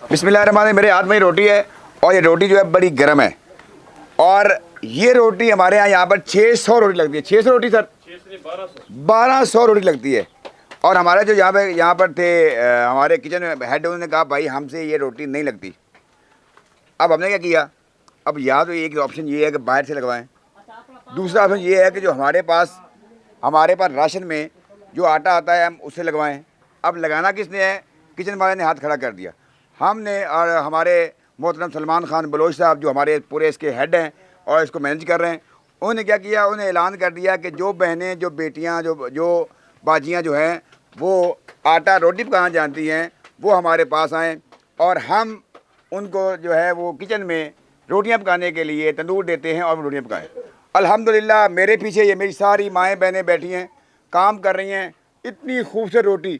बिस्मिल्लाहिर्रहमानिर्रहीम। मेरे हाथ में रोटी है और ये रोटी जो है बड़ी गर्म है और ये रोटी हमारे यहाँ पर 600 रोटी लगती है। 600 रोटी सर, 1200 रोटी लगती है। और हमारे जो यहाँ पर थे हमारे किचन हेड, उन्होंने कहा भाई हमसे ये रोटी नहीं लगती। अब हमने क्या किया, अब या तो एक ऑप्शन ये है कि बाहर से लगवाएं, दूसरा ऑप्शन ये है कि जो हमारे पास राशन में जो आटा आता है हम उससे लगवाएं। अब लगाना किसने है, किचन वाले ने हाथ खड़ा कर दिया। हमने और हमारे मोहतरम सलमान खान बलोच साहब जो हमारे पूरे इसके हेड हैं और इसको मैनेज कर रहे हैं, उन्होंने क्या किया, उन्हें ऐलान कर दिया कि जो बहनें, जो बेटियां, जो बाजियां जो हैं वो आटा रोटी पकाना जानती हैं वो हमारे पास आएँ और हम उनको जो है वो किचन में रोटियां पकाने के लिए तंदूर देते हैं और रोटियां पकाएं। अल्हम्दुलिल्लाह मेरे पीछे ये मेरी सारी माएँ बहनें बैठी हैं, काम कर रही हैं। इतनी खूबसूरत रोटी,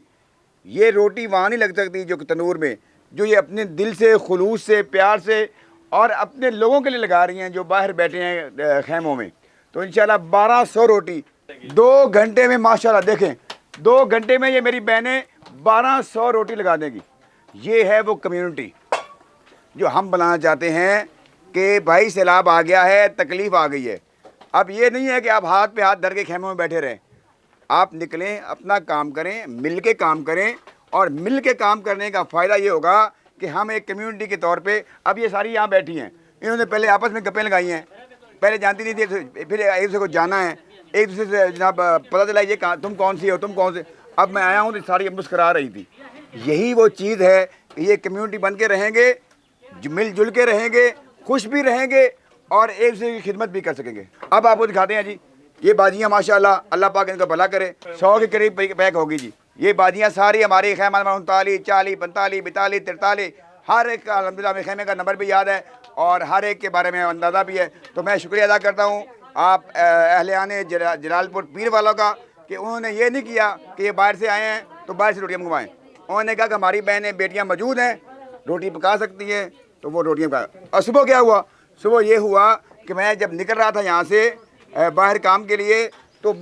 ये रोटी वहाँ नहीं लग सकती जो तंदूर में, जो ये अपने दिल से, खुलूस से, प्यार से और अपने लोगों के लिए लगा रही हैं जो बाहर बैठे हैं खैमों में। तो इंशाल्लाह 1200 रोटी 2 घंटे में, माशाल्लाह देखें 2 घंटे में ये मेरी बहनें 1200 रोटी लगा देंगी। ये है वो कम्युनिटी जो हम बनाना चाहते हैं कि भाई सैलाब आ गया है, तकलीफ़ आ गई है। अब ये नहीं है कि आप हाथ पे हाथ धर के खेमों में बैठे रहें। आप निकलें, अपना काम करें, मिल के काम करें और मिल के काम करने का फ़ायदा ये होगा कि हम एक कम्युनिटी के तौर पे, अब ये सारी यहाँ बैठी हैं, इन्होंने पहले आपस में गप्पें लगाई हैं, पहले जानती नहीं थी, फिर एक दूसरे को जाना है, एक दूसरे से जनाब पता चला ये तुम कौन सी हो, तुम कौन से। अब मैं आया हूँ तो सारी मुस्करा रही थी। यही वो चीज़ है कि ये कम्युनिटी बन के रहेंगे, मिलजुल के रहेंगे, खुश भी रहेंगे और एक दूसरे की खिदमत भी कर सकेंगे। अब आपको दिखाते हैं जी, ये बाजियाँ माशाल्लाह अल्लाह पाक इनका भला करे, 100 के करीब पैक होगी जी। ये बाजियाँ सारी हमारी खैमा 39, 40, 45, 42, 43, हर एक का अल्हम्दुलिल्लाह में खैमे का नंबर भी याद है और हर एक के बारे में अंदाज़ा भी है। तो मैं शुक्रिया अदा करता हूँ आप अहलियाने जलालपुर पीर वालों का कि उन्होंने ये नहीं किया कि ये बाहर से आए हैं तो बाहर से रोटियाँ मंगवाएँ। उन्होंने कहा कि हमारी बहनें बेटियाँ मौजूद हैं, रोटी पका सकती हैं, तो वो रोटियाँ पका। और सुबह क्या हुआ, सुबह ये हुआ कि मैं जब निकल रहा था यहाँ से बाहर काम के लिए, तो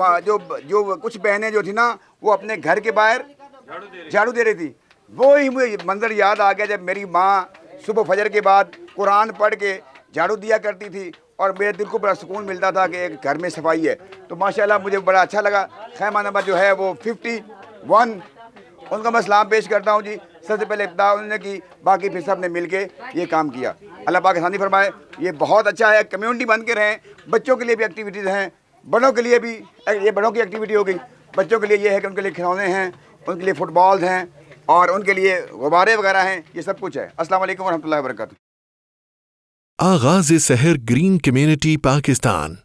जो कुछ बहनें जो थी ना वो अपने घर के बाहर झाड़ू दे रही थी। वो ही मुझे मंजर याद आ गया जब मेरी माँ सुबह फजर के बाद कुरान पढ़ के झाड़ू दिया करती थी और मेरे दिल को बड़ा सुकून मिलता था कि एक घर में सफाई है। तो माशाल्लाह मुझे बड़ा अच्छा लगा। खैमा नंबर जो है वो 51, उनका मैं सलाम पेश करता हूँ जी। सबसे पहले इब्तिदा उन्होंने की, बाकी फिर सब ने मिल के ये काम किया। अल्लाह पाक आसानी फरमाए। ये बहुत अच्छा है, कम्युनिटी बन के रहें। बच्चों के लिए भी एक्टिविटीज़ हैं, बड़ों के लिए भी, ये बड़ों की एक्टिविटी हो गई। बच्चों के लिए ये है कि उनके लिए खिलौने हैं, उनके लिए फुटबॉल्स हैं और उनके लिए गुब्बारे वगैरह हैं, ये सब कुछ है। अस्सलाम वालेकुम वरहमतुल्लाहि वबरकातुहू। आगाज़-ए-सहर ग्रीन कम्युनिटी पाकिस्तान।